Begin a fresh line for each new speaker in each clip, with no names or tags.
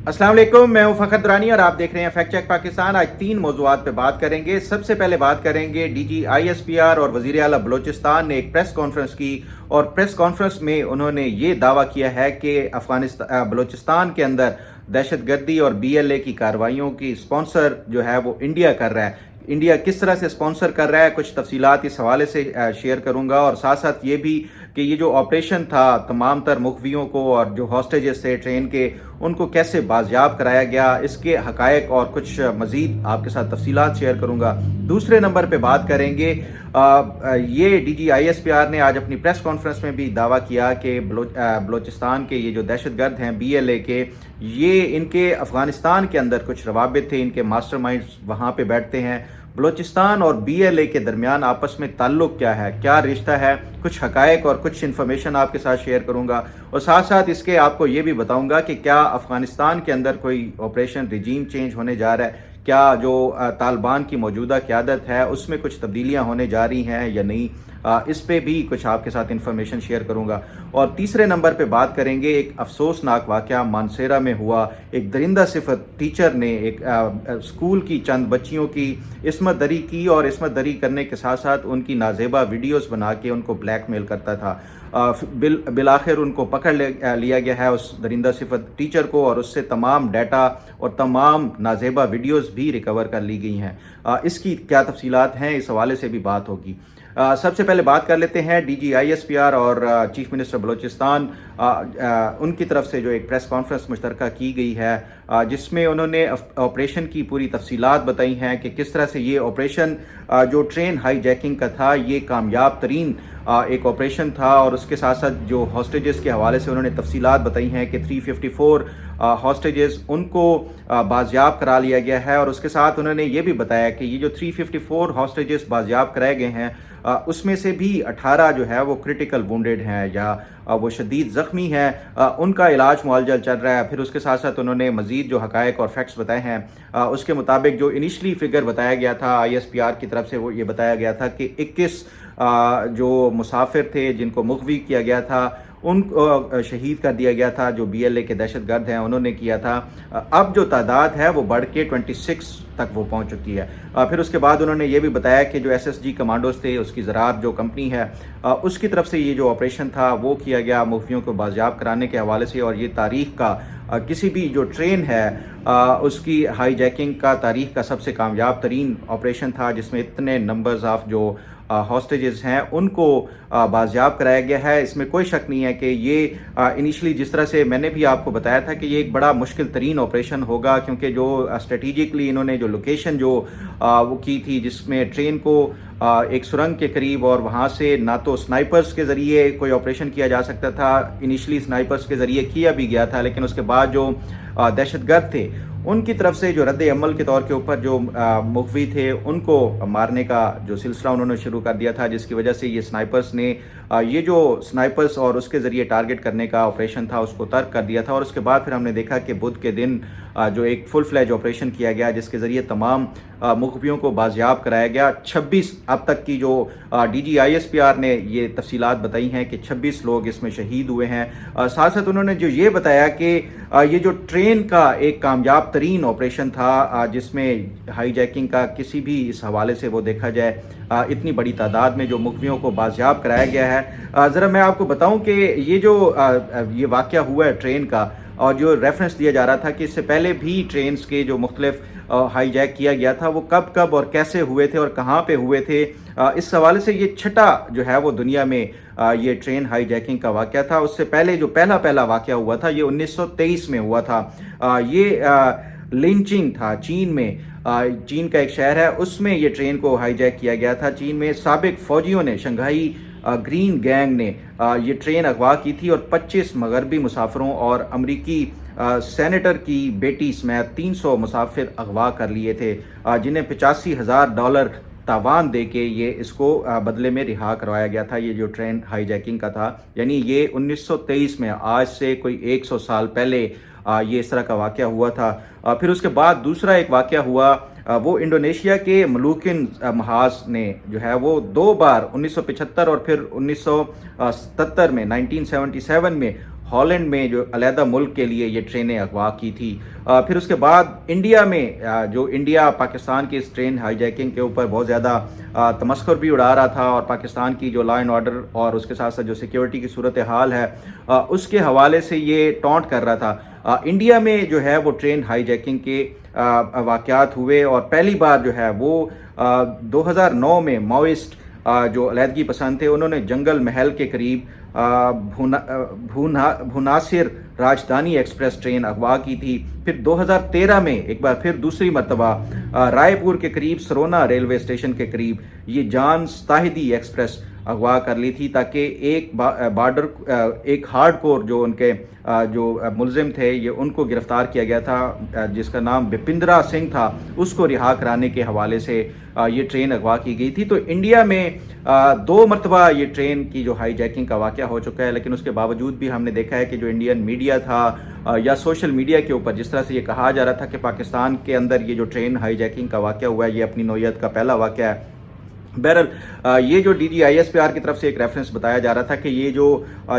अस्सलाम वालेकुम, मैं हूं फ़खर दुरानी और आप देख रहे हैं फैक्ट चेक पाकिस्तान। आज 3 मौज़ूआत पे बात करेंगे। सबसे पहले बात करेंगे डीजी आईएसपीआर और वज़ीर आला बलोचिस्तान ने एक प्रेस कॉन्फ्रेंस की और प्रेस कॉन्फ्रेंस में उन्होंने ये दावा किया है कि बलोचिस्तान के अंदर दहशतगर्दी और बीएलए की कार्रवाइयों की स्पॉन्सर जो है वो इंडिया कर रहा है। इंडिया किस तरह से स्पॉन्सर कर रहा है, कुछ तफसीलात इस हवाले से शेयर करूंगा और साथ साथ ये भी कि ये जो ऑपरेशन था तमाम तर मुखबियों को और जो हॉस्टेजेस थे ट्रेन के उनको कैसे बाजियाब कराया गया, इसके हकायक और कुछ मज़ीद आपके साथ तफसीलात शेयर करूंगा। दूसरे नंबर पे बात करेंगे ये डीजी आईएसपीआर ने आज अपनी प्रेस कॉन्फ्रेंस में भी दावा किया कि बलोचिस्तान के ये जो दहशतगर्द हैं बीएलए के, ये इनके अफ़गानिस्तान के अंदर कुछ रवाबित थे, इनके मास्टरमाइंड्स वहाँ पे बैठते हैं। बलोचिस्तान और बीएलए के दरमियान आपस में ताल्लुक़ क्या है, क्या रिश्ता है, कुछ हकायक और कुछ इन्फॉर्मेशन आपके साथ शेयर करूंगा और साथ साथ इसके आपको ये भी बताऊंगा कि क्या अफ़गानिस्तान के अंदर कोई ऑपरेशन रिजीम चेंज होने जा रहा है, क्या जो तालिबान की मौजूदा क़यादत है उसमें कुछ तब्दीलियां होने जा रही हैं या नहीं, इस पे भी कुछ आपके साथ इन्फॉर्मेशन शेयर करूंगा। और तीसरे नंबर पे बात करेंगे एक अफसोसनाक वाक़या मानसेरा में हुआ। एक दरिंदा सिफत टीचर ने एक स्कूल की चंद बच्चियों की इस्मत दरी की और इस्मत दरी करने के साथ साथ उनकी नाजेबा वीडियोस बना के उनको ब्लैकमेल करता था। बिलाखिर उनको पकड़ लिया गया है उस दरिंदा सिफत टीचर को और उससे तमाम डाटा और तमाम नाजेबा वीडियोस भी रिकवर कर ली गई हैं। इसकी क्या तफसीलात हैं, इस हवाले से भी बात होगी। सबसे पहले बात कर लेते हैं डीजी आईएसपीआर और चीफ मिनिस्टर बलोचिस्तान उनकी तरफ से जो एक प्रेस कॉन्फ्रेंस मुश्तरका की गई है जिसमें उन्होंने ऑपरेशन की पूरी तफसीलात बताई हैं कि किस तरह से ये ऑपरेशन जो ट्रेन हाई जैकिंग का था ये कामयाब तरीन एक ऑपरेशन था और उसके साथ साथ जो हॉस्टेजेस के हवाले से उन्होंने तफसीलात बताई हैं कि 354 हॉस्टेजेस उनको बाजियाब करा लिया गया है और उसके साथ उन्होंने ये भी बताया कि ये जो 354 हॉस्टेजेस बाजियाब कराए गए हैं उसमें से भी 18 जो है वो क्रिटिकल वुंडेड हैं या वो शदीद ज़ख्मी हैं, उनका इलाज मुआलजा चल रहा है। फिर उसके साथ साथ उन्होंने मज़ीद जो हकायक और फैक्ट्स बताए हैं उसके मुताबिक जो इनिशली फिगर बताया गया था आईएसपीआर की तरफ से वो ये बताया गया था कि 21 जो मुसाफिर थे जिनको मुग़वी किया गया था उनको शहीद कर दिया गया था, जो बीएलए के दहशतगर्द हैं उन्होंने किया था। अब जो तादाद है वो बढ़ के 26 तक वो पहुंच चुकी है। फिर उसके बाद उन्होंने ये भी बताया कि जो एसएसजी कमांडोज थे उसकी ज़रार जो कंपनी है उसकी तरफ से ये जो ऑपरेशन था वो किया गया मुखबियों को बाजियाब कराने के हवाले से और ये तारीख़ का किसी भी जो ट्रेन है उसकी हाई जैकिंग का तारीख़ का सबसे कामयाब तरीन ऑपरेशन था जिसमें इतने नंबर्स ऑफ जो हॉस्टेजेस हैं उनको बाजियाब कराया गया है। इसमें कोई शक नहीं है कि ये इनिशली जिस तरह से मैंने भी आपको बताया था कि ये एक बड़ा मुश्किल तरीन ऑपरेशन होगा क्योंकि जो स्ट्रेटिजिकली इन्होंने जो लोकेशन जो वो की थी जिसमें ट्रेन को एक सुरंग के करीब और वहाँ से ना तो स्नाइपर्स के ज़रिए कोई ऑपरेशन किया जा सकता था, इनिशली स्नाइपर्स के ज़रिए किया भी गया था लेकिन उसके बाद जो दहशतगर्द थे उनकी तरफ से जो रद्द अमल के तौर के ऊपर जो मुखवी थे उनको मारने का जो सिलसिला उन्होंने शुरू कर दिया था, जिसकी वजह से ये स्नाइपर्स ने ये जो स्नाइपर्स और उसके ज़रिए टारगेट करने का ऑपरेशन था उसको तर्क कर दिया था। और उसके बाद फिर हमने देखा कि बुध के दिन जो एक फुल फ्लैज ऑपरेशन किया गया जिसके ज़रिए तमाम मुखबियों को बाजियाब कराया गया। 26 अब तक की जो डीजी आईएसपीआर ने ये तफसीलात बताई हैं कि 26 लोग इसमें शहीद हुए हैं। साथ साथ उन्होंने जो ये बताया कि ये जो ट्रेन का एक कामयाब तरीन ऑपरेशन था जिसमें हाई जैकिंग का किसी भी इस हवाले से वो देखा जाए इतनी बड़ी तादाद में जो मुखबियों को बाजियाब कराया गया है। ज़रा मैं आपको बताऊं कि ये जो ये वाक़या हुआ है ट्रेन का और जो रेफरेंस दिया जा रहा था कि इससे पहले भी ट्रेन्स के जो मुख्तलिफ हाई जैक किया गया था वो कब कब और कैसे हुए थे और कहाँ पे हुए थे, इस हवाले से ये छठा जो है वो दुनिया में ये ट्रेन हाई जैकिंग का वाक़या था। उससे पहले जो पहला वाक़या हुआ था ये 1923 में हुआ था। ये लिंचिंग था चीन में, चीन का एक शहर है उसमें ये ट्रेन को हाईजैक किया गया था। चीन में साबिक फौजियों ने शंघाई ग्रीन गैंग ने ये ट्रेन अगवा की थी और 25 मगरबी मुसाफिरों और अमरीकी सेनेटर की बेटी समेत 300 मुसाफिर अगवा कर लिए थे जिन्हें $85,000 तावान दे के ये इसको बदले में रिहा करवाया गया था। ये जो ट्रेन हाईजैकिंग का था यानी ये 1923 में, आज से कोई 100 साल पहले ये इस तरह का वाक़या हुआ था। फिर उसके बाद दूसरा एक वाक़या हुआ वो इंडोनेशिया के मलूकिन महाज ने जो है वो 2 बार 1975 और फिर 1977 में 1977 में ہالینڈ میں جو علیحدہ ملک کے لیے یہ ٹرینیں اغوا کی تھی۔ پھر اس کے بعد انڈیا میں جو انڈیا پاکستان کی اس ٹرین ہائی جیکنگ کے اوپر بہت زیادہ تمسخر بھی اڑا رہا تھا، اور پاکستان کی جو لا اینڈ آرڈر اور اس کے ساتھ ساتھ جو سیکیورٹی کی صورتحال ہے اس کے حوالے سے یہ ٹونٹ کر رہا تھا۔ انڈیا میں جو ہے وہ ٹرین ہائی جیکنگ کے واقعات ہوئے، اور پہلی بار جو ہے وہ 2009 میں ماؤسٹ جو علیحدگی پسند تھے، انہوں نے جنگل محل کے قریب بھوناسر راجدھانی ایکسپریس ٹرین اغوا کی تھی۔ پھر 2013 میں ایک بار پھر دوسری مرتبہ رائے پور کے قریب سرونا ریلوے اسٹیشن کے قریب یہ جان ستاہدی ایکسپریس اغوا کر لی تھی، تاکہ ایک ہارڈ کور جو ان کے جو ملزم تھے یہ ان کو گرفتار کیا گیا تھا، جس کا نام بپندرا سنگھ تھا، اس کو رہا کرانے کے حوالے سے یہ ٹرین اغوا کی گئی تھی۔ تو انڈیا میں 2 مرتبہ یہ ٹرین کی جو ہائی جیکنگ کا واقعہ ہو چکا ہے، لیکن اس کے باوجود بھی ہم نے دیکھا ہے کہ جو انڈین میڈیا تھا یا سوشل میڈیا کے اوپر جس طرح سے یہ کہا جا رہا تھا کہ پاکستان کے اندر یہ جو ٹرین ہائی جیکنگ کا واقعہ ہوا ہے یہ اپنی نوعیت کا پہلا واقعہ ہے۔ بہرحال یہ جو DGISPR کی طرف سے ایک ریفرنس بتایا جا رہا تھا کہ یہ جو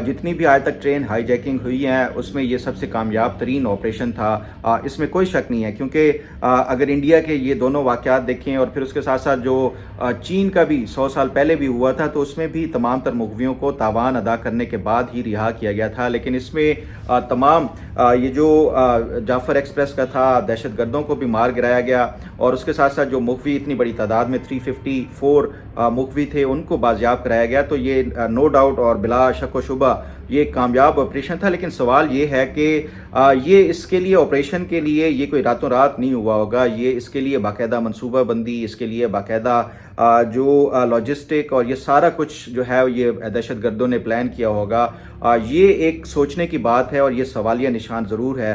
جتنی بھی آج تک ٹرین ہائی جیکنگ ہوئی ہیں اس میں یہ سب سے کامیاب ترین آپریشن تھا، اس میں کوئی شک نہیں ہے، کیونکہ اگر انڈیا کے یہ دونوں واقعات دیکھیں اور پھر اس کے ساتھ ساتھ جو چین کا بھی 100 سال پہلے بھی ہوا تھا تو اس میں بھی تمام تر مغویوں کو تاوان ادا کرنے کے بعد ہی رہا کیا گیا تھا، لیکن اس میں تمام یہ جو جعفر ایکسپریس کا تھا دہشت گردوں کو بھی مار گرایا گیا، اور اس کے ساتھ ساتھ جو مغوی اتنی بڑی تعداد میں 354 مغوی تھے ان کو بازیاب کرایا گیا۔ تو یہ نو ڈاؤٹ اور بلا شک و شبہ یہ ایک کامیاب آپریشن تھا، لیکن سوال یہ ہے کہ یہ اس کے لیے آپریشن کے لیے یہ کوئی راتوں رات نہیں ہوا ہوگا، یہ اس کے لیے باقاعدہ منصوبہ بندی، اس کے لیے باقاعدہ جو لاجسٹک اور یہ سارا کچھ جو ہے یہ دہشت گردوں نے پلان کیا ہوگا۔ یہ ایک سوچنے کی بات ہے اور یہ سوالیہ نشان ضرور ہے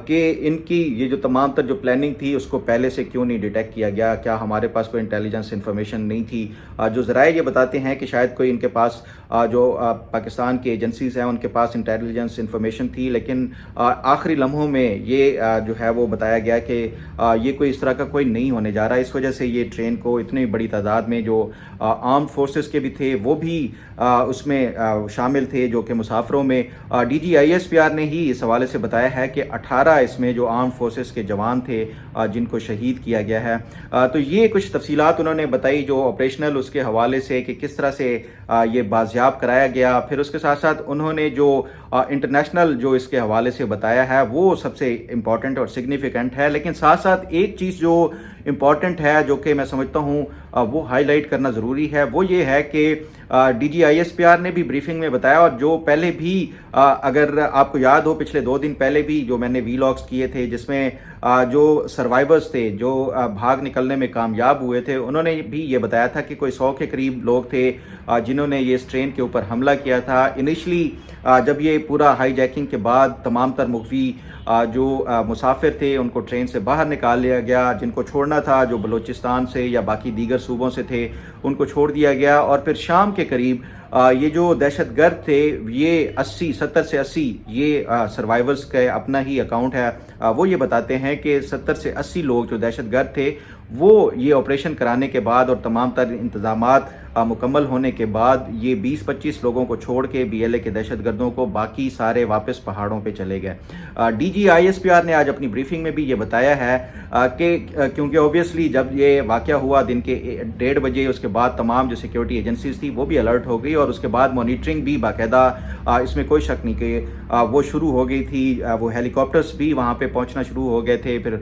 کہ ان کی یہ جو تمام تر جو پلاننگ تھی اس کو پہلے سے کیوں نہیں ڈیٹیکٹ کیا گیا، کیا ہمارے پاس کوئی انٹیلیجنس انفارمیشن نہیں تھی؟ جو ذرائع یہ بتاتے ہیں کہ شاید کوئی ان کے پاس جو پاکستان کی ایجنسیز ہیں ان کے پاس انٹیلیجنس انفارمیشن تھی، لیکن آخری لمحوں میں یہ جو ہے وہ بتایا گیا کہ یہ کوئی اس طرح کا کوئی نہیں ہونے جا رہا، اس وجہ سے یہ ٹرین کو اتنی بڑی تعداد میں جو آرمڈ فورسز کے بھی تھے وہ بھی اس میں شامل تھے جو کہ مسافروں میں DGISPR نے ہی اس حوالے سے بتایا ہے کہ 18 اس میں جو آرمڈ فورسز کے جوان تھے جن کو شہید کیا گیا ہے۔ تو یہ کچھ تفصیلات انہوں نے بتائی جو آپریشنل اس کے حوالے سے کہ کس طرح سے یہ بازیاب کرایا گیا، پھر اس کے ساتھ ساتھ انہوں نے جو انٹرنیشنل جو اس کے حوالے سے بتایا ہے وہ سب سے امپورٹنٹ اور سگنیفیکنٹ ہے، لیکن ساتھ ساتھ ایک چیز جو امپورٹنٹ ہے جو کہ میں سمجھتا ہوں وہ ہائی لائٹ کرنا ضروری ہے، وہ یہ ہے کہ DGISPR نے بھی بریفنگ میں بتایا، اور جو پہلے بھی اگر آپ کو یاد ہو پچھلے 2 دن پہلے بھی جو میں نے ویلاگز کیے تھے جس میں جو سروائیورز تھے جو بھاگ نکلنے میں کامیاب ہوئے تھے انہوں نے بھی یہ بتایا تھا کہ کوئی 100 کے قریب لوگ تھے جنہوں نے یہ اس ٹرین کے اوپر حملہ کیا تھا۔ انیشلی جب یہ پورا ہائی جیکنگ کے بعد تمام تر مغوی جو مسافر تھے ان کو ٹرین سے باہر نکال لیا گیا، جن کو چھوڑنا تھا جو بلوچستان سے یا باقی دیگر صوبوں سے تھے ان کو چھوڑ دیا گیا، اور پھر شام کے قریب یہ جو دہشت گرد تھے یہ 70 سے 80 یہ سروائیورز کا اپنا ہی اکاؤنٹ ہے، وہ یہ بتاتے ہیں کہ 70 سے 80 لوگ جو دہشت گرد تھے وہ یہ آپریشن کرانے کے بعد اور تمام تر انتظامات مکمل ہونے کے بعد یہ 20-25 لوگوں کو چھوڑ کے BLA کے دہشت گردوں کو باقی سارے واپس پہاڑوں پہ چلے گئے۔ DGISPR نے آج اپنی بریفنگ میں بھی یہ بتایا ہے کہ کیونکہ اوبیسلی جب یہ واقعہ ہوا دن کے 1:30 بجے اس کے بعد تمام جو سیکیورٹی ایجنسیز تھی وہ بھی الرٹ ہو گئی، اور اس کے بعد مانیٹرنگ بھی باقاعدہ اس میں کوئی شک نہیں کہ وہ شروع ہو گئی تھی، وہ ہیلی کاپٹرز بھی وہاں پہ پہنچنا شروع ہو گئے تھے۔ پھر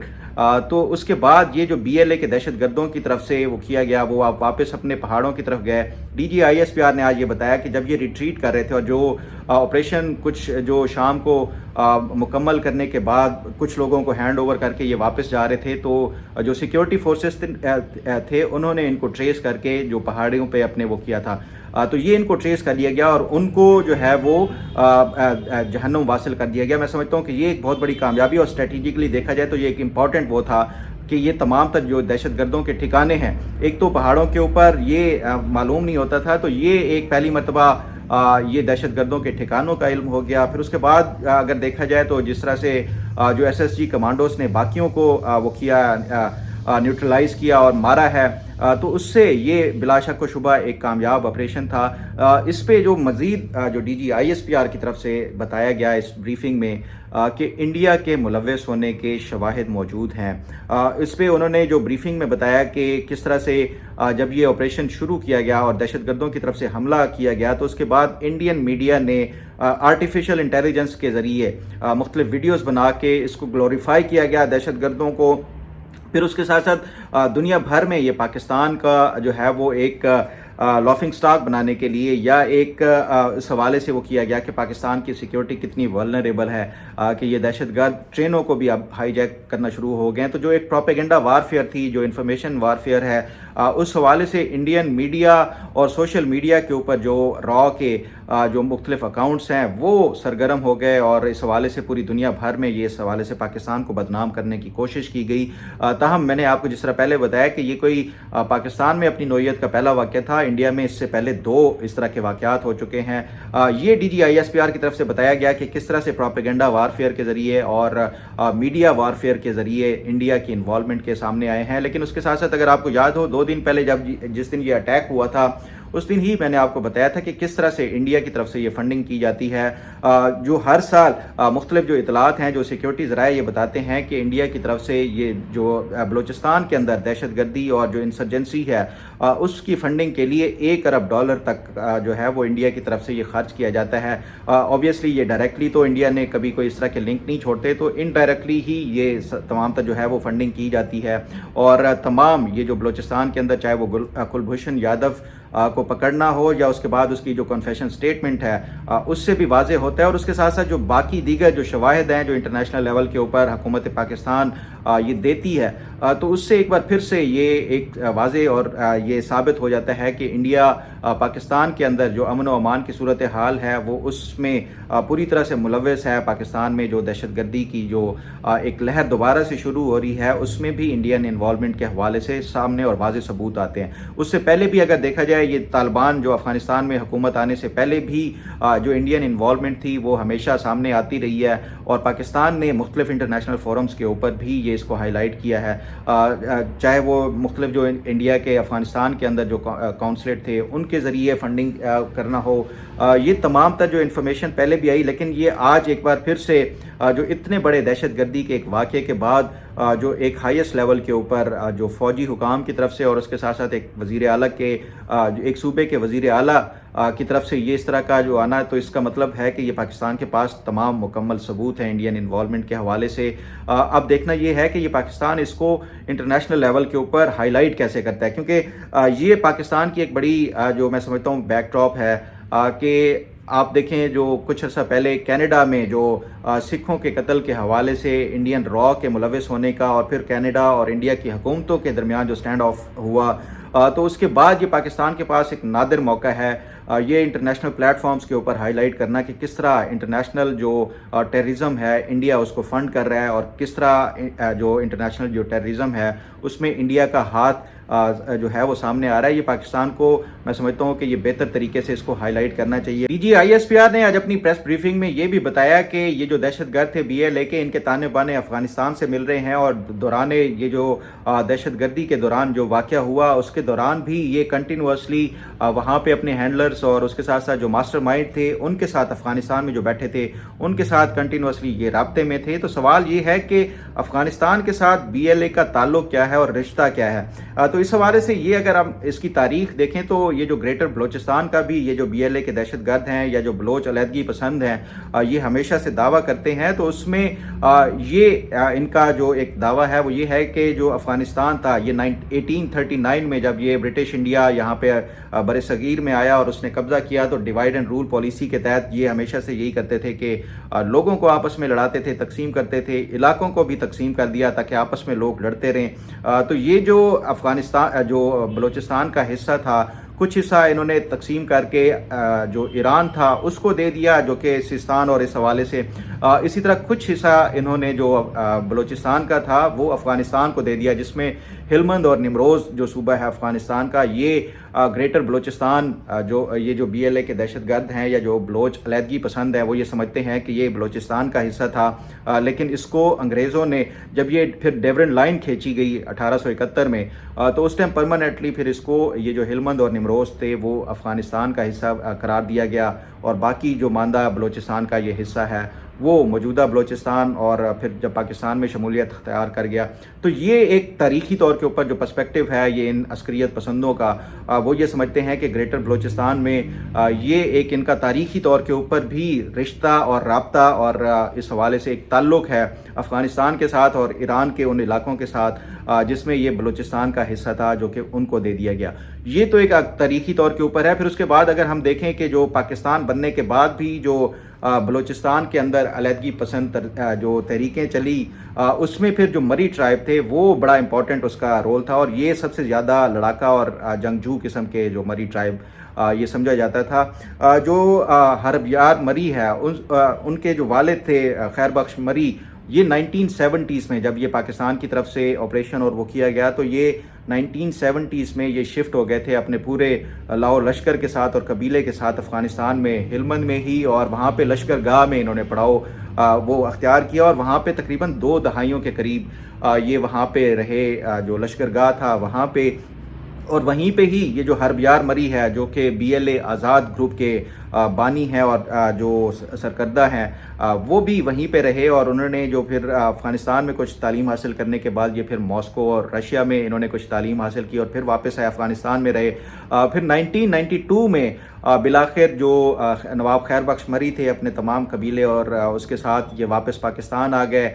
تو اس کے بعد یہ جو BLA کے دہشت گردوں کی طرف سے وہ کیا گیا وہ آپ واپس اپنے پہاڑوں کی طرف گئے۔ DGISPR نے آج یہ بتایا کہ جب یہ ریٹریٹ کر رہے تھے اور جو آپریشن کچھ جو شام کو مکمل کرنے کے بعد کچھ لوگوں کو ہینڈ اوور کر کے یہ واپس جا رہے تھے تو جو سیکیورٹی فورسز تھے انہوں نے ان کو ٹریس کر کے جو پہاڑیوں پہ اپنے وہ کیا تھا، تو یہ ان کو ٹریس کر لیا گیا اور ان کو جو ہے وہ جہنم واصل کر دیا گیا۔ میں سمجھتا ہوں کہ یہ ایک بہت بڑی کامیابی، اور اسٹریٹجیکلی دیکھا جائے تو یہ ایک امپورٹنٹ وہ تھا کہ یہ تمام تر جو دہشت گردوں کے ٹھکانے ہیں ایک تو پہاڑوں کے اوپر یہ معلوم نہیں ہوتا تھا، تو یہ ایک پہلی مرتبہ یہ دہشت گردوں کے ٹھکانوں کا علم ہو گیا۔ پھر اس کے بعد اگر دیکھا جائے تو جس طرح سے جو SSG کمانڈوز نے باقیوں کو وہ کیا न्यूट्रलाइज़ किया और मारा है, तो उससे ये बिला शक व शुबा एक कामयाब ऑपरेशन था। इस पे जो मज़ीद जो डीजी आईएसपीआर की तरफ से बताया गया इस ब्रीफिंग में कि इंडिया के मुलव्वस होने के शवाहिद मौजूद हैं। इस पे उन्होंने जो ब्रीफिंग में बताया कि किस तरह से जब ये ऑपरेशन शुरू किया गया और दहशतगर्दों की तरफ से हमला किया गया, तो उसके बाद इंडियन मीडिया ने आर्टिफिशियल इंटेलिजेंस के ज़रिए मुख्तलिफ वीडियोज़ बना के इसको ग्लोरीफाई किया गया दहशतगर्दों को। फिर उसके साथ साथ दुनिया भर में ये पाकिस्तान का जो है वो एक लॉफिंग स्टॉक बनाने के लिए या एक इस हवाले से वो किया गया कि पाकिस्तान की सिक्योरिटी कितनी वल्नरेबल है, कि ये दहशतगर्द ट्रेनों को भी अब हाईजैक करना शुरू हो गए हैं। तो जो एक प्रोपेगेंडा वारफेयर थी, जो इन्फॉर्मेशन वारफेयर है, उस हवाले से इंडियन मीडिया और सोशल मीडिया के ऊपर जो रॉ के जो मुख्तलिफ अकाउंट्स हैं वो सरगर्म हो गए और इस हवाले से पूरी दुनिया भर में ये इस हवाले से पाकिस्तान को बदनाम करने की कोशिश की गई। ताहम मैंने आपको जिस तरह पहले बताया कि ये कोई पाकिस्तान में अपनी नौइयत का पहला वाक़या था, इंडिया में इससे पहले 2 इस तरह के वाक़यात हो चुके हैं। ये डीजी आईएसपीआर की तरफ से बताया गया कि किस तरह से प्रोपेगेंडा वारफेयर के ज़रिए और मीडिया वारफेयर के ज़रिए इंडिया की इन्वॉल्वमेंट के सामने आए हैं। लेकिन उसके साथ साथ अगर आपको याद हो, 2 दिन पहले जिस दिन ये अटैक हुआ था, उस दिन ही मैंने आपको बताया था कि किस तरह से इंडिया की तरफ से ये फंडिंग की जाती है। जो हर साल मुख्तलिफ जो इतलात हैं, जो सिक्योरिटी ज़राए ये बताते हैं कि इंडिया की तरफ से ये जो बलूचिस्तान के अंदर दहशतगर्दी और जो इंसर्जेंसी है उसकी फंडिंग के लिए $1 अरब तक जो है वो इंडिया की तरफ से ये खर्च किया जाता है। ऑब्वियसली ये डायरेक्टली तो इंडिया ने कभी कोई इस तरह के लिंक नहीं छोड़ते, तो इनडायरेक्टली ही ये तमाम जो है वो फंडिंग की जाती है। और तमाम ये जो बलूचिस्तान के अंदर, चाहे वो कुलभूषण यादव को पकड़ना हो या उसके बाद उसकी जो कन्फेशन स्टेटमेंट है उससे भी वाज़े होता है। और उसके साथ साथ जो बाकी दीगर जो शवाहिद हैं जो इंटरनेशनल लेवल के ऊपर हुकूमत पाकिस्तान ये देती है, तो उससे एक बार फिर से ये एक वाज़े और ये साबित हो जाता है कि इंडिया पाकिस्तान के अंदर जो अमन व अमान की सूरत हाल है वो उसमें पूरी तरह से मुलव्वस है। पाकिस्तान में जो दहशतगर्दी की जो एक लहर दोबारा से शुरू हो रही है उसमें भी इंडियन इन्वॉल्वमेंट के हवाले से सामने और वाज़े सबूत आते हैं। उससे पहले भी अगर देखा जाए, ये तालिबान जो अफ़गानिस्तान में हुकूमत आने से पहले भी जो इंडियन इन्वॉल्वमेंट थी वो हमेशा सामने आती रही है और पाकिस्तान ने मुख्तलिफ इंटरनेशनल फोरम्स के ऊपर भी ये इसको हाईलाइट किया है। चाहे वो मुख्तलिफ जो इंडिया के अफ़गानिस्तान के अंदर जो काउंसलेट थे उनके ज़रिए फंडिंग करना हो, ये तमाम तर जो इन्फॉर्मेशन पहले भी आई, लेकिन ये आज एक बार फिर से जो इतने बड़े दहशतगर्दी के एक वाक़े के बाद जो एक हाईएस्ट लेवल के ऊपर जो फ़ौजी हुकाम की तरफ से और उसके साथ साथ एक वज़ीर आला के एक सूबे के वज़ीर आला की तरफ से ये इस तरह का जो आना है, तो इसका मतलब है कि ये पाकिस्तान के पास तमाम मुकम्मल सबूत हैं इंडियन इन्वॉल्वमेंट के हवाले से। अब देखना ये है कि ये पाकिस्तान इसको इंटरनेशनल लेवल के ऊपर हाईलाइट कैसे करता है, क्योंकि ये पाकिस्तान की एक बड़ी जो मैं समझता हूँ बैकड्रॉप है कि आप देखें जो कुछ अर्सा पहले कनाडा में जो सिखों के कत्ल के हवाले से इंडियन रॉ के मुलव्वस होने का और फिर कनाडा और इंडिया की हुकूमतों के दरमियान जो स्टैंड ऑफ हुआ, तो उसके बाद ये पाकिस्तान के पास एक नादिर मौका है ये इंटरनेशनल प्लेटफॉर्म्स के ऊपर हाईलाइट करना कि किस तरह इंटरनेशनल जो टेररिज्म है इंडिया उसको फंड कर रहा है और किस तरह जो इंटरनेशनल जो टेररिज्म है उसमें इंडिया का हाथ जो है वो सामने आ रहा है। ये पाकिस्तान को मैं समझता हूँ कि ये बेहतर तरीके से इसको हाईलाइट करना चाहिए। डीजी आईएसपीआर ने आज अपनी प्रेस ब्रीफिंग में ये भी बताया कि ये जो दहशतगर्द थे BLA के, इनके ताने बाने अफगानिस्तान से मिल रहे हैं और दौरान ये जो दहशतगर्दी के दौरान जो वाक़या हुआ उसके दौरान भी ये कंटिन्यूसली वहाँ पे अपने हैंडलर्स और उसके साथ साथ जो मास्टरमाइंड थे उनके साथ, अफगानिस्तान में जो बैठे थे उनके साथ कंटिन्यूसली ये राब्ते में थे। तो सवाल ये है कि अफगानिस्तान के साथ BLA का ताल्लुक क्या है और रिश्ता क्या है। तो इस हवाले से ये अगर हम इसकी तारीख देखें तो ये जो ग्रेटर बलोचिस्तान का भी ये जो BLA के दहशतगर्द हैं या जो बलोच अलहदगी पसंद हैं ये हमेशा से दावा करते हैं। तो उसमें ये इनका जो एक दावा है वो ये है कि जो अफगानिस्तान था ये 1839 में जब ये ब्रिटिश इंडिया यहाँ पे बर सगीर में आया और उसने कब्जा किया, तो डिवाइड एंड रूल पॉलिसी के तहत ये हमेशा से यही करते थे कि लोगों को आपस में लड़ाते थे, तकसीम करते थे, इलाकों को भी तकसीम कर दिया ताकि आपस में लोग लड़ते रहें। तो ये जो अफगानिस्तान जो बलूचिस्तान का हिस्सा था कुछ हिस्सा इन्होंने तकसीम करके जो ईरान था उसको दे दिया, जो कि सिस्तान, और इस हवाले से इसी तरह कुछ हिस्सा इन्होंने जो बलूचिस्तान का था वो अफ़गानिस्तान को दे दिया, जिसमें हिलमंद और निमरोज़ जो सूबा है अफ़गानिस्तान का, ये ग्रेटर बलूचिस्तान जो ये जो BLA के दहशतगर्द हैं या जो बलोच अलहदगी पसंद है वो ये समझते हैं कि ये बलूचिस्तान का हिस्सा था। लेकिन इसको अंग्रेज़ों ने जब ये फिर डेवरन लाइन खींची गई 1871 में, तो उस टाइम परमानेंटली फिर इसको ये जो हिलमंद और निमरोज़ थे वो अफ़गानिस्तान का हिस्सा करार दिया गया, और बाकी जो मांदा बलूचिस्तान का ये हिस्सा है वो मौजूदा बलूचिस्तान और फिर जब पाकिस्तान में शमूलियत अख्तियार कर गया। तो ये एक तारीख़ी तौर के ऊपर जो पर्सपेक्टिव है ये इन अस्करियत पसंदों का, वो ये समझते हैं कि ग्रेटर बलूचिस्तान में ये एक इनका तारीख़ी तौर के ऊपर भी रिश्ता और राब्ता और इस हवाले से एक ताल्लुक़ है अफ़गानिस्तान के साथ और ईरान के उन इलाकों के साथ जिसमें ये बलूचिस्तान का हिस्सा था जो कि उनको दे दिया गया। ये तो एक तारीख़ी तौर के ऊपर है। फिर उसके बाद अगर हम देखें कि जो पाकिस्तान बनने के बाद भी जो बलूचिस्तान के अंदर अलहदगी पसंद जो तहरीकें चली, उसमें फिर जो मरी ट्राइब थे वो बड़ा इंपॉर्टेंट उसका रोल था, और ये सबसे ज़्यादा लड़ाका और जंगजू किस्म के जो मरी ट्राइब ये समझा जाता था। जो हरबयार मरी है उनके जो वालिद थे खैर बख्श मरी, ये 1970s में जब ये पाकिस्तान की तरफ से ऑपरेशन और वो किया गया तो ये 1970s में ये शिफ्ट हो गए थे अपने पूरे लाहौर लश्कर के साथ और कबीले के साथ अफ़गानिस्तान में, हिलमंद में ही, और वहाँ पे लश्कर गाह में इन्होंने पड़ाव वो अख्तियार किया, और वहाँ पे तकरीबन 2 दहाइयों के करीब ये वहाँ पे रहे, जो लश्कर गाह था वहाँ पे। और वहीं पे ही ये जो हरबयार मरी है जो कि BLA आज़ाद ग्रुप के बानी हैं और जो सरकर्दा हैं, वो भी वहीं पे रहे, और उन्होंने जो फिर अफ़गानिस्तान में कुछ तालीम हासिल करने के बाद ये फिर मॉस्को और रशिया में इन्होंने कुछ तालीम हासिल की और फिर वापस आए अफ़गानिस्तान में रहे। फिर 1992 में बिलाखिर जो नवाब खैर बख्श मरी थे अपने तमाम कबीले और उसके साथ ये वापस पाकिस्तान आ गए।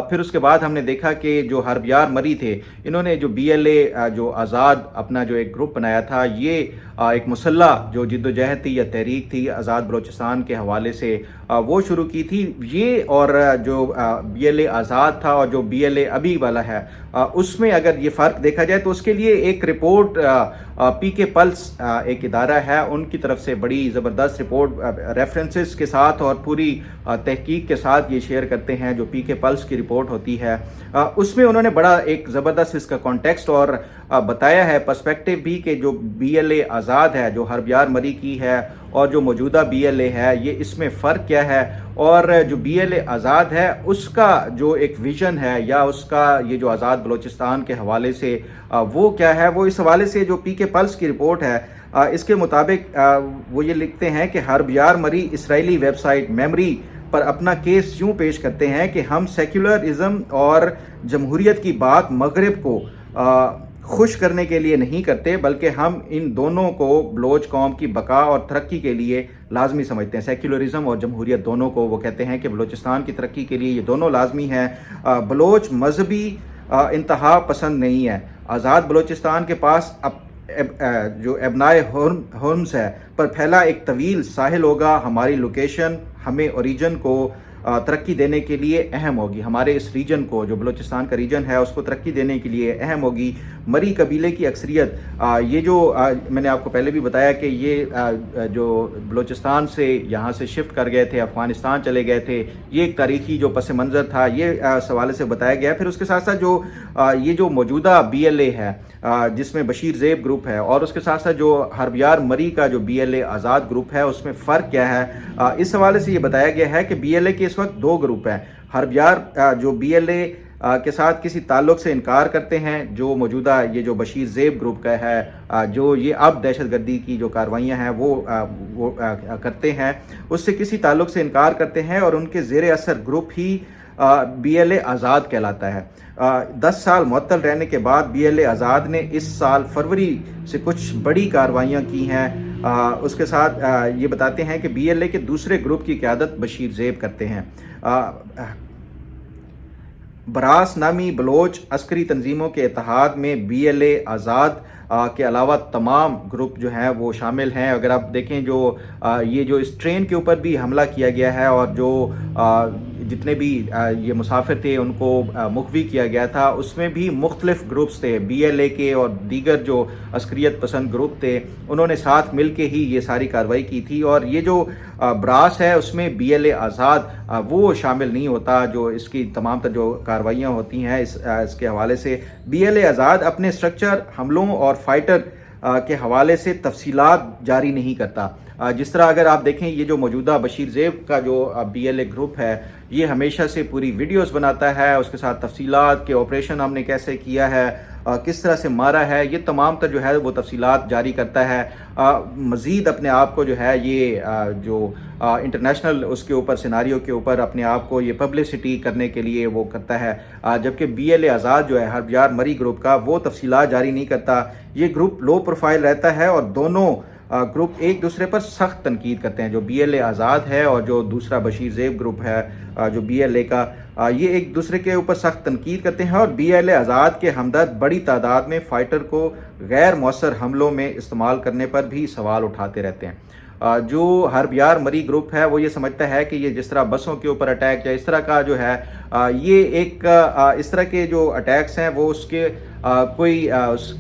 फिर उसके बाद हमने देखा कि जो हरबयार मरी थे इन्होंने जो BLA जो आज़ाद अपना जो एक ग्रुप बनाया था, ये एक मुसल्लह जो जिद्दोजहद थी या तहरीक थी आज़ाद बलूचिस्तान के हवाले से वो शुरू की थी। ये और जो BLA आज़ाद था और जो BLA अभी वाला है उसमें अगर ये फ़र्क देखा जाए तो उसके लिए एक रिपोर्ट PK पल्स एक इदारा है उनकी तरफ से बड़ी ज़बरदस्त रिपोर्ट रेफरेंसेस के साथ और पूरी तहकीक के साथ ये शेयर करते हैं। जो PK पल्स की रिपोर्ट होती है उसमें उन्होंने बड़ा एक ज़बरदस्त इसका कॉन्टेक्स्ट और बताया है पर्सपेक्टिव भी कि जो BLA आज़ाद है जो हरबयार मरी की है और जो मौजूदा BLA है ये इसमें फ़र्क क्या है, और जो BLA आज़ाद है उसका जो एक विज़न है या उसका ये जो आज़ाद बलूचिस्तान के हवाले से वो क्या है। वो इस हवाले से जो PK पल्स की रिपोर्ट है इसके मुताबिक वो ये लिखते हैं कि हरबयार मरी इसराइली वेबसाइट मेमरी पर अपना केस यूँ पेश करते हैं कि हम सेक्युलरिज़म और जमहूरियत की बात मगरिब को खुश करने के लिए नहीं करते, बल्कि हम इन दोनों को बलोच कौम की बका और तरक्की के लिए लाजमी समझते हैं। सेक्युलरिज़म और जमहूरियत दोनों को वो कहते हैं कि बलूचिस्तान की तरक्की के लिए ये दोनों लाजमी हैं। बलोच मजहबी इंतहा पसंद नहीं है। आज़ाद बलूचिस्तान के पास जो एबनाए हर्म्स है पर फैला एक तवील साहिल होगा। हमारी लोकेशन हमें ओरिजिन को तरक्की देने के लिए अहम होगी, हमारे इस रीजन को जो बलूचिस्तान का रीजन है उसको तरक्की देने के लिए अहम होगी। मरी कबीले की अक्सरियत ये जो मैंने आपको पहले भी बताया कि ये जो बलूचिस्तान से यहाँ से शिफ्ट कर गए थे, अफ़गानिस्तान चले गए थे, ये एक तारीख़ी जो पस मंज़र था ये सवाले से बताया गया। फिर उसके साथ साथ जो ये जो मौजूदा BLA है जिसमें बशीर ज़ेब ग्रुप है और उसके साथ साथ जो हरबयार मरी का जो BLA आज़ाद ग्रुप है उसमें फ़र्क क्या है, इस हवाले से ये बताया गया है कि BLA के इस वक्त 2 ग्रुप हैं। हरबयार जो BLA के साथ किसी ताल्लुक़ से इनकार करते हैं, जो मौजूदा ये जो बशीर ज़ेब ग्रुप का है जो ये अब दहशतगर्दी की जो कार्रवाइयाँ हैं वो करते हैं, उससे किसी ताल्लुक़ से इनकार करते हैं और उनके ज़ेर असर ग्रुप ही BLA आज़ाद कहलाता है। 10 साल मुअत्तल रहने के बाद BLA आज़ाद ने इस साल फरवरी से कुछ बड़ी कार्रवाइयाँ की हैं। उसके साथ ये बताते हैं कि BLA के दूसरे ग्रुप की क़यादत बशीर ज़ेब करते हैं। बरास नामी बलोच अस्करी तंजीमों के इत्तेहाद में BLA आज़ाद के अलावा तमाम ग्रुप जो हैं वो शामिल हैं। अगर आप देखें जो ये जो इस ट्रेन के ऊपर भी हमला किया गया है और जो जितने भी ये मुसाफिर थे उनको मुखवी किया गया था, उसमें भी मुख्तलिफ ग्रुप्स थे, BLA के और दीगर जो अस्करियत पसंद ग्रुप थे, उन्होंने साथ मिल के ही ये सारी कार्रवाई की थी। और ये जो ब्रास है उसमें BLA आज़ाद वो शामिल नहीं होता, जो इसकी तमाम तर जो कार्रवाइयाँ होती हैं इसके हवाले से। BLA आज़ाद अपने स्ट्रक्चर, हमलों और फाइटर के हवाले से तफसीलात जारी नहीं करता। जिस तरह अगर आप देखें, ये जो मौजूदा बशीर ज़ेब का जो BLA ग्रुप है, ये हमेशा से पूरी वीडियोस बनाता है, उसके साथ तफसीलात के ऑपरेशन हमने कैसे किया है, किस तरह से मारा है, ये तमाम तर जो है वो तफसीलात जारी करता है। मज़ीद अपने आप को जो है ये जो इंटरनेशनल उसके ऊपर सिनारियो के ऊपर अपने आप को ये पब्लिसिटी करने के लिए वो करता है। जबकि BLA आज़ाद जो है हरबयार मरी ग्रुप का, वो तफसीलात जारी नहीं करता। ये ग्रुप लो प्रोफाइल रहता है और दोनों ग्रुप एक दूसरे पर सख्त तनकीद करते हैं। जो BLA आज़ाद है और जो दूसरा बशीर ज़ेब ग्रुप है जो BLA का, ये एक दूसरे के ऊपर सख्त तनकीद करते हैं। और BLA आज़ाद के हमदर्द बड़ी तादाद में फ़ाइटर को गैर मौसर हमलों में इस्तेमाल करने पर भी सवाल उठाते रहते हैं। जो हरबयार मरी ग्रुप है वो ये समझता है कि ये जिस तरह बसों के ऊपर अटैक या इस तरह का जो है ये एक इस तरह के जो अटैक्स हैं वो उसके कोई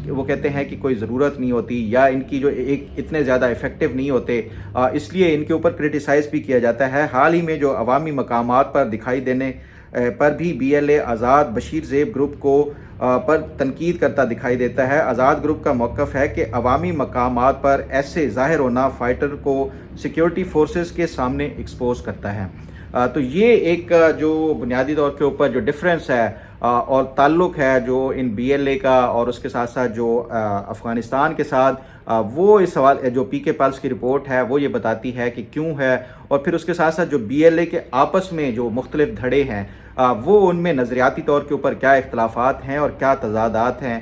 वो कहते हैं कि कोई ज़रूरत नहीं होती, या इनकी जो एक इतने ज़्यादा इफ़ेक्टिव नहीं होते, इसलिए इनके ऊपर क्रिटिसाइज़ भी किया जाता है। हाल ही में जो अवामी मकामात पर दिखाई देने पर भी BLA आज़ाद बशीर ज़ेब ग्रुप को पर तनकीद करता दिखाई देता है। आज़ाद ग्रुप का मौक़िफ़ है कि अवामी मकामात पर ऐसे ज़ाहिर होना फ़ाइटर को सिक्योरिटी फोर्सेस के सामने एक्सपोज करता है। तो ये एक जो बुनियादी तौर के ऊपर जो डिफरेंस है और ताल्लुक़ है जो इन BLA का और उसके साथ साथ जो अफ़गानिस्तान के साथ, वो इस सवाल जो PK पल्स की रिपोर्ट है वो ये बताती है कि क्यों है। और फिर उसके साथ साथ जो BLA के आपस में जो मुख्तलिफ धड़े हैं वो उनमें नज़रियाती तौर के ऊपर क्या इख्तलाफात हैं और क्या तज़ादात हैं,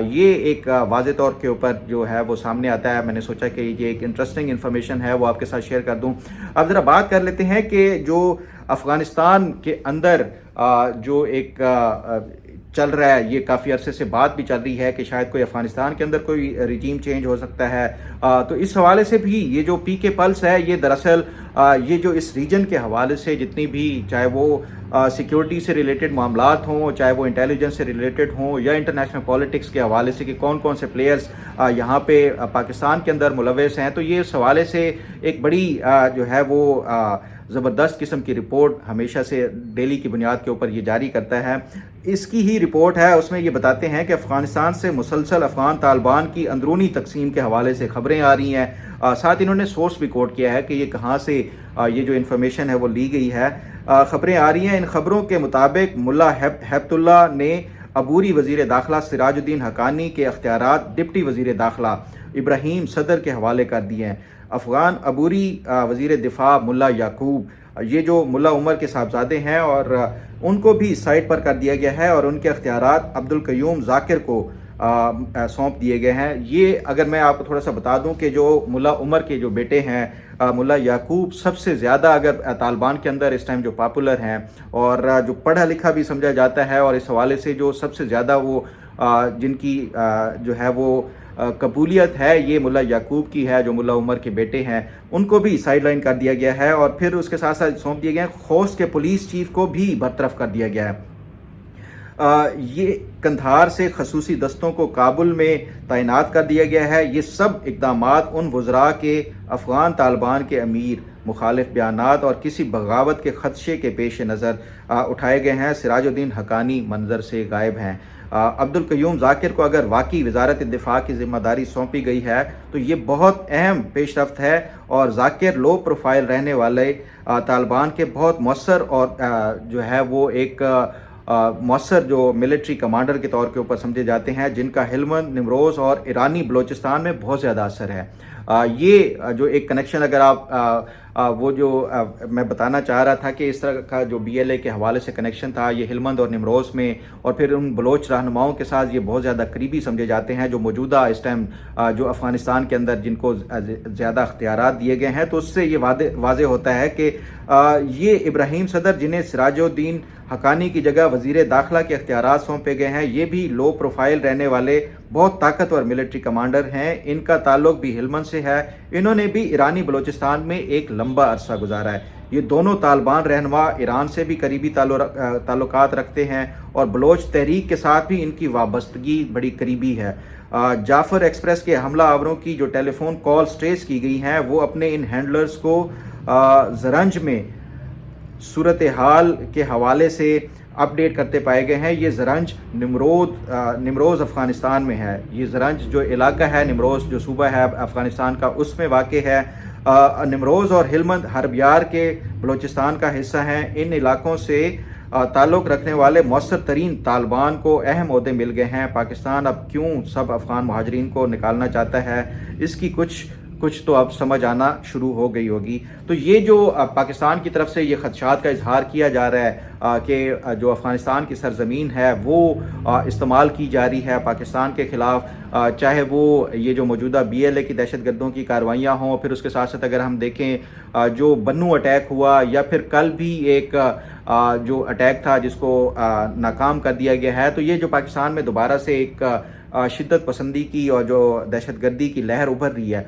ये एक वाज़े तौर के ऊपर जो है वो सामने आता है। मैंने सोचा कि ये एक इंटरेस्टिंग इन्फॉर्मेशन है, वो आपके साथ शेयर कर दूं। अब ज़रा बात कर लेते हैं कि जो अफ़गानिस्तान के अंदर जो एक चल रहा है, ये काफ़ी अरसे से बात भी चल रही है कि शायद कोई अफ़गानिस्तान के अंदर कोई रिजीम चेंज हो सकता है। तो इस हवाले से भी ये जो PK पल्स है, ये दरअसल ये जो इस रीजन के हवाले से जितनी भी, चाहे वो सिक्योरिटी से रिलेटेड मामलात हों, चाहे वो इंटेलिजेंस से रिलेटेड हों, या इंटरनेशनल पॉलिटिक्स के हवाले से कि कौन कौन से प्लेयर्स यहाँ पे पाकिस्तान के अंदर मुलव्वस हैं, तो ये इस हवाले से एक बड़ी जो है वो ज़बरदस्त किस्म की रिपोर्ट हमेशा से डेली की बुनियाद के ऊपर ये जारी करता है। इसकी ही रिपोर्ट है, उसमें ये बताते हैं कि अफ़गानिस्तान से मुसलसल अफ़गान तालिबान की अंदरूनी तकसीम के हवाले से ख़बरें आ रही हैं। साथ इन्होंने सोर्स भी कोट किया है कि ये कहाँ से ये जो इन्फॉर्मेशन है वो ली गई है। ख़बरें आ रही हैं, इन ख़बरों के मुताबिक मुल्ला हैबतुल्लाह ने अबूरी वज़ीर दाखिला सिराजुद्दीन हक़ानी के अख्तियारात डिप्टी वज़ीर दाखिला इब्राहीम सदर के हवाले कर दिए हैं। अफ़गान अबूरी वज़ीर दिफा मुल्ला याकूब, ये जो मुल्ला उमर के साहबजादे हैं, और उनको भी साइड पर कर दिया गया है और उनके अख्तियारात अब्दुल क़य्यूम ज़ाकिर को सौंप दिए गए हैं। ये अगर मैं आपको थोड़ा सा बता दूं कि जो मुल्ला उमर के जो बेटे हैं मुल्ला याकूब, सबसे ज़्यादा अगर तालिबान के अंदर इस टाइम जो पॉपुलर हैं और जो पढ़ा लिखा भी समझा जाता है, और इस हवाले से जो सबसे ज़्यादा वो जिनकी जो है वो कबूलियत है, ये मुल्ला याकूब की है, जो मुल्ला उमर के बेटे हैं, उनको भी साइडलाइन कर दिया गया है। और फिर उसके साथ साथ सौंप दिए गए हैं। खोस्त के पुलिस चीफ को भी बरतरफ कर दिया गया है। ये कंधार से खसूसी दस्तों को काबुल में तैनात कर दिया गया है। ये सब इक़दामात उन वज़रा के अफ़गान तालिबान के अमीर मुखालिफ बयानात और किसी बगावत के खदशे के पेश नज़र उठाए गए हैं। सिराजुद्दीन हक़ानी मंजर से गायब हैं। अब्दुल क़य्यूम ज़ाकिर को अगर वाकई वज़ारत दिफ़ा की ज़िम्मेदारी सौंपी गई है तो ये बहुत अहम पेशरफ्त है, और ज़ाकिर लो प्रोफाइल रहने वाले तालिबान के बहुत मौसर और जो है वो एक मौसर जो मिलिट्री कमांडर के तौर के ऊपर समझे जाते हैं, जिनका हेलमंद, निमरोज़ और ईरानी बलोचिस्तान में बहुत ज़्यादा असर है। ये जो एक कनेक्शन अगर आप वो जो मैं बताना चाह रहा था कि इस तरह का जो BLA के हवाले से कनेक्शन था, ये हेलमंद और निमरोज़ में, और फिर उन बलोच रहनुमाओं के साथ ये बहुत ज़्यादा करीबी समझे जाते हैं, जो मौजूदा इस टाइम जो अफ़गानिस्तान के अंदर जिनको ज़्यादा अख्तियारात दिए गए हैं। तो उससे ये वाज़े होता है कि ये इब्राहीम सदर, जिन्हें सिराजुद्दीन हक़ानी की जगह वज़ीर दाखिला के अख्तियारात सौंपे गए हैं, ये भी लो प्रोफाइल रहने वाले बहुत ताकतवर मिलिट्री कमांडर हैं। इनका ताल्लुक भी हेलमंद से है। इन्होंने भी ईरानी बलोचिस्तान में एक लंबा अरसा गुजारा है। یہ دونوں طالبان رہنما ایران سے بھی قریبی تعلقات رکھتے ہیں اور بلوچ تحریک کے ساتھ بھی ان کی وابستگی بڑی قریبی ہے۔ جعفر ایکسپریس کے حملہ آوروں کی جو ٹیلی فون کالز ٹریس کی گئی ہیں وہ اپنے ان ہینڈلرز کو زرنج میں صورتحال کے حوالے سے اپڈیٹ کرتے پائے گئے ہیں۔ یہ زرنج نمروز افغانستان میں ہے۔ یہ زرنج جو علاقہ ہے، نمروز جو صوبہ ہے افغانستان کا، اس میں واقع ہے۔ نمروز اور ہلمند حربیار کے بلوچستان کا حصہ ہیں۔ ان علاقوں سے تعلق رکھنے والے مؤثر ترین طالبان کو اہم عہدے مل گئے ہیں۔ پاکستان اب کیوں سب افغان مہاجرین کو نکالنا چاہتا ہے، اس کی کچھ تو اب سمجھ آنا شروع ہو گئی ہوگی۔ تو یہ جو پاکستان کی طرف سے یہ خدشات کا اظہار کیا جا رہا ہے کہ جو افغانستان کی سرزمین ہے وہ استعمال کی جا رہی ہے پاکستان کے خلاف، چاہے وہ یہ جو موجودہ BLA کی دہشت گردوں کی کارروائیاں ہوں، پھر اس کے ساتھ ساتھ اگر ہم دیکھیں جو بنو اٹیک ہوا، یا پھر کل بھی ایک جو اٹیک تھا جس کو ناکام کر دیا گیا ہے، تو یہ جو پاکستان میں دوبارہ سے ایک شدت پسندی کی اور جو دہشت گردی کی لہر ابھر رہی ہے،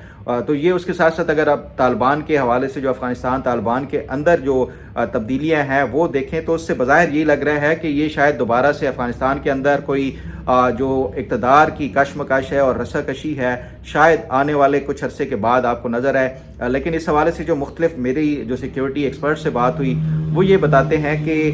تو یہ اس کے ساتھ ساتھ اگر آپ طالبان کے حوالے سے جو افغانستان طالبان کے اندر جو تبدیلیاں ہیں وہ دیکھیں تو اس سے بظاہر یہ لگ رہا ہے کہ یہ شاید دوبارہ سے افغانستان کے اندر کوئی جو اقتدار کی کشمکش ہے اور رساکشی ہے، شاید آنے والے کچھ عرصے کے بعد آپ کو نظر آئے۔ لیکن اس حوالے سے جو مختلف میری جو سیکیورٹی ایکسپرٹ سے بات ہوئی وہ یہ بتاتے ہیں کہ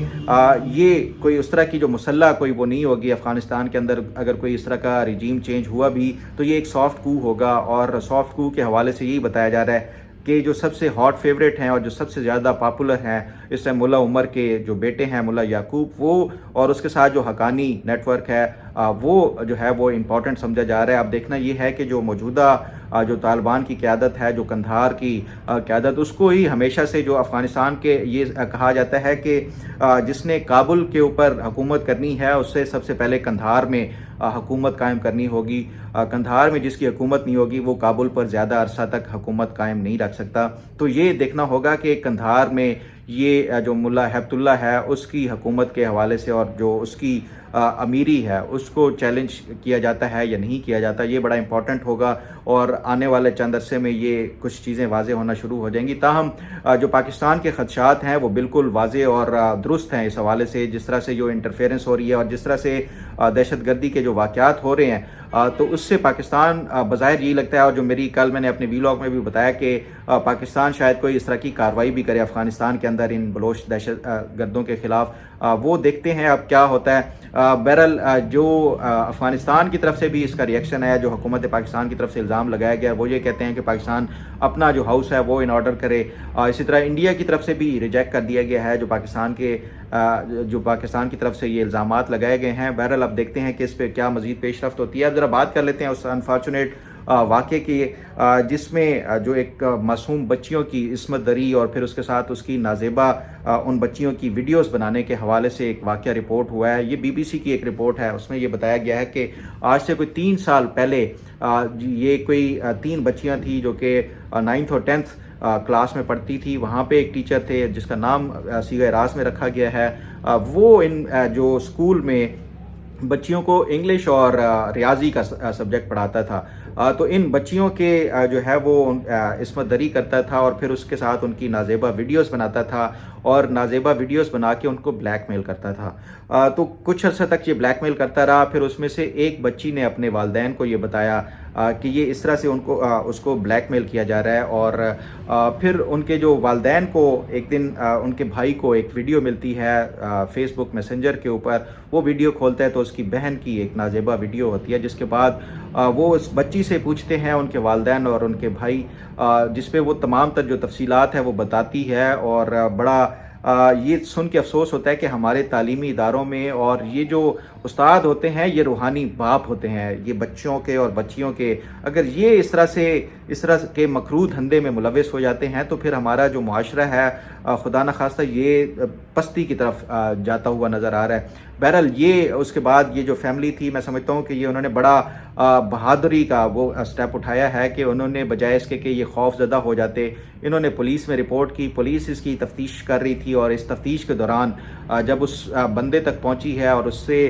یہ کوئی اس طرح کی جو مسلح کوئی وہ نہیں ہوگی افغانستان کے اندر۔ اگر کوئی اس طرح کا رجیم چینج ہوا بھی تو یہ ایک سافٹ کو ہوگا، اور سافٹ کو کے حوالے سے یہی بتایا جا رہا ہے کہ جو سب سے ہاٹ فیوریٹ ہیں اور جو سب سے زیادہ پاپولر ہیں اس ٹائم ملا عمر کے جو بیٹے ہیں ملا یعقوب، وہ اور اس کے ساتھ جو حقانی نیٹ ورک ہے وہ جو ہے وہ امپورٹنٹ سمجھا جا رہا ہے۔ اب دیکھنا یہ ہے کہ جو موجودہ جو طالبان کی قیادت ہے، جو قندھار کی قیادت، اس کو ہی ہمیشہ سے جو افغانستان کے یہ کہا جاتا ہے کہ جس نے کابل کے اوپر حکومت کرنی ہے اس سے سب سے پہلے قندھار میں حکومت قائم کرنی ہوگی۔ قندھار میں جس کی حکومت نہیں ہوگی وہ کابل پر زیادہ عرصہ تک حکومت قائم نہیں رکھ سکتا۔ تو یہ دیکھنا ہوگا کہ قندھار میں یہ جو ملا ہیبت اللہ ہے اس کی حکومت کے حوالے سے اور جو اس کی امیری ہے اس کو چیلنج کیا جاتا ہے یا نہیں کیا جاتا، یہ بڑا امپورٹنٹ ہوگا، اور آنے والے چند عرصے میں یہ کچھ چیزیں واضح ہونا شروع ہو جائیں گی۔ تاہم جو پاکستان کے خدشات ہیں وہ بالکل واضح اور درست ہیں اس حوالے سے، جس طرح سے جو انٹرفیئرنس ہو رہی ہے اور جس طرح سے دہشت گردی کے جو واقعات ہو رہے ہیں، تو اس سے پاکستان بظاہر یہی لگتا ہے، اور جو کل میں نے اپنے ویلاگ میں بھی بتایا کہ پاکستان شاید کوئی اس طرح کی کارروائی بھی کرے افغانستان کے اندر ان بلوچ دہشت گردوں کے خلاف۔ وہ دیکھتے ہیں اب کیا ہوتا ہے۔ بہرحال جو افغانستان کی طرف سے بھی اس کا ریئیکشن ہے، جو حکومت پاکستان کی طرف سے الزام لگایا گیا، وہ یہ کہتے ہیں کہ پاکستان اپنا جو ہاؤس ہے وہ ان آرڈر کرے۔ اسی طرح انڈیا کی طرف سے بھی ریجیکٹ کر دیا گیا ہے جو پاکستان کی طرف سے یہ الزامات لگائے گئے ہیں۔ بہرحال اب دیکھتے ہیں کہ اس پہ کیا مزید پیش رفت ہوتی ہے۔ اب ذرا بات کر لیتے ہیں اس انفارچونیٹ واقعے کی، جس میں جو ایک معصوم بچیوں کی عصمت دری اور پھر اس کے ساتھ اس کی نازیبا ان بچیوں کی ویڈیوز بنانے کے حوالے سے ایک واقعہ رپورٹ ہوا ہے۔ یہ BBC کی ایک رپورٹ ہے، اس میں یہ بتایا گیا ہے کہ آج سے کوئی 3 سال پہلے یہ کوئی 3 بچیاں تھیں جو کہ 9th اور 10th کلاس میں پڑھتی تھی۔ وہاں پہ ایک ٹیچر تھے جس کا نام صیغہ راز میں رکھا گیا ہے، وہ ان جو اسکول میں بچیوں کو انگلش اور ریاضی کا سبجیکٹ پڑھاتا تھا، تو ان بچیوں کے جو ہے وہ عصمت دری کرتا تھا اور پھر اس کے ساتھ ان کی نازیبا ویڈیوز بناتا تھا اور نازیبا ویڈیوز بنا کے ان کو بلیک میل کرتا تھا۔ تو کچھ عرصہ تک یہ بلیک میل کرتا رہا، پھر اس میں سے ایک بچی نے اپنے والدین کو یہ بتایا کہ یہ اس طرح سے اس کو بلیک میل کیا جا رہا ہے، اور پھر ان کے جو والدین کو ایک دن ان کے بھائی کو ایک ویڈیو ملتی ہے فیس بک میسنجر کے اوپر، وہ ویڈیو کھولتا ہے تو اس کی بہن کی ایک نازیبا ویڈیو ہوتی ہے، جس کے بعد وہ اس بچی سے پوچھتے ہیں ان کے والدین اور ان کے بھائی، جس پہ وہ تمام تر جو تفصیلات ہے وہ بتاتی ہے، اور بڑا یہ سن کے افسوس ہوتا ہے کہ ہمارے تعلیمی اداروں میں اور یہ جو استاد ہوتے ہیں یہ روحانی باپ ہوتے ہیں یہ بچوں کے اور بچیوں کے، اگر یہ اس طرح کے مکروہ دھندے میں ملوث ہو جاتے ہیں تو پھر ہمارا جو معاشرہ ہے خدا نخواستہ یہ پستی کی طرف جاتا ہوا نظر آ رہا ہے۔ بہرحال یہ اس کے بعد یہ جو فیملی تھی، میں سمجھتا ہوں کہ یہ انہوں نے بڑا بہادری کا وہ اسٹیپ اٹھایا ہے کہ انہوں نے بجائے اس کے کہ یہ خوف زدہ ہو جاتے، انہوں نے پولیس میں رپورٹ کی، پولیس اس کی تفتیش کر رہی تھی، اور اس تفتیش کے دوران جب اس بندے تک پہنچی ہے اور اس سے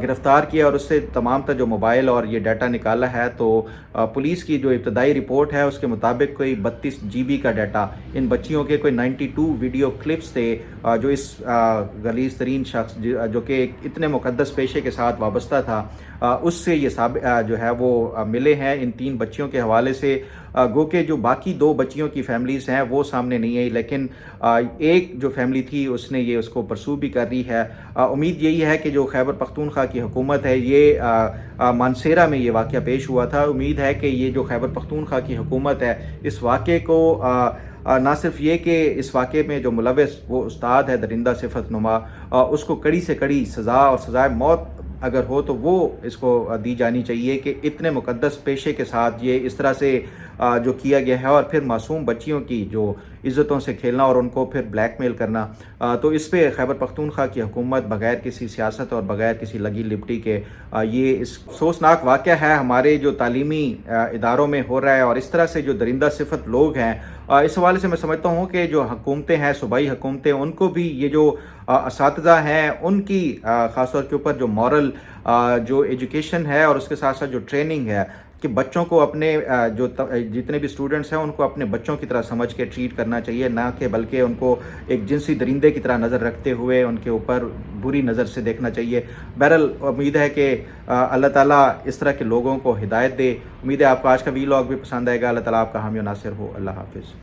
گرفتار کیا اور اس سے تمام تر جو موبائل اور یہ ڈیٹا نکالا ہے، تو پولیس کی جو ابتدائی رپورٹ ہے اس کے مطابق کوئی 32 GB کا ڈیٹا ان بچیوں کے، کوئی 92 ویڈیو کلپس تھے جو اس غلیظ ترین شخص جو کہ اتنے مقدس پیشے کے ساتھ وابستہ تھا، اس سے یہ جو ہے وہ ملے ہیں ان 3 بچیوں کے حوالے سے۔ گو کہ جو باقی 2 بچیوں کی فیملیز ہیں وہ سامنے نہیں آئی، لیکن ایک جو فیملی تھی اس نے یہ اس کو پرسو بھی کر رہی ہے۔ امید یہی ہے کہ جو خیبر پختونخوا کی حکومت ہے، یہ مانسیرا میں یہ واقعہ پیش ہوا تھا، امید ہے کہ یہ جو خیبر پختونخوا کی حکومت ہے اس واقعے کو نہ صرف یہ کہ اس واقعے میں جو ملوث وہ استاد ہے درندہ صفت نما، اس کو کڑی سے کڑی سزا اور سزائے موت اگر ہو تو وہ اس کو دی جانی چاہیے کہ اتنے مقدس پیشے کے ساتھ یہ اس طرح سے جو کیا گیا ہے، اور پھر معصوم بچیوں کی جو عزتوں سے کھیلنا اور ان کو پھر بلیک میل کرنا، تو اس پہ خیبر پختونخوا کی حکومت بغیر کسی سیاست اور بغیر کسی لگی لپٹی کے یہ اس افسوسناک واقعہ ہے ہمارے جو تعلیمی اداروں میں ہو رہا ہے، اور اس طرح سے جو درندہ صفت لوگ ہیں، اس حوالے سے میں سمجھتا ہوں کہ جو حکومتیں ہیں، صوبائی حکومتیں، ان کو بھی یہ جو اساتذہ ہیں ان کی خاص طور کے اوپر جو مورل جو ایجوکیشن ہے اور اس کے ساتھ ساتھ جو ٹریننگ ہے کہ بچوں کو اپنے جو جتنے بھی اسٹوڈنٹس ہیں ان کو اپنے بچوں کی طرح سمجھ کے ٹریٹ کرنا چاہیے، نہ کہ بلکہ ان کو ایک جنسی درندے کی طرح نظر رکھتے ہوئے ان کے اوپر بری نظر سے دیکھنا چاہیے۔ بہرحال امید ہے کہ اللہ تعالیٰ اس طرح کے لوگوں کو ہدایت دے۔ امید ہے آپ کو آج کا وی لاگ بھی پسند آئے گا۔ اللہ تعالیٰ آپ کا حامی و ناصر ہو۔ اللہ حافظ۔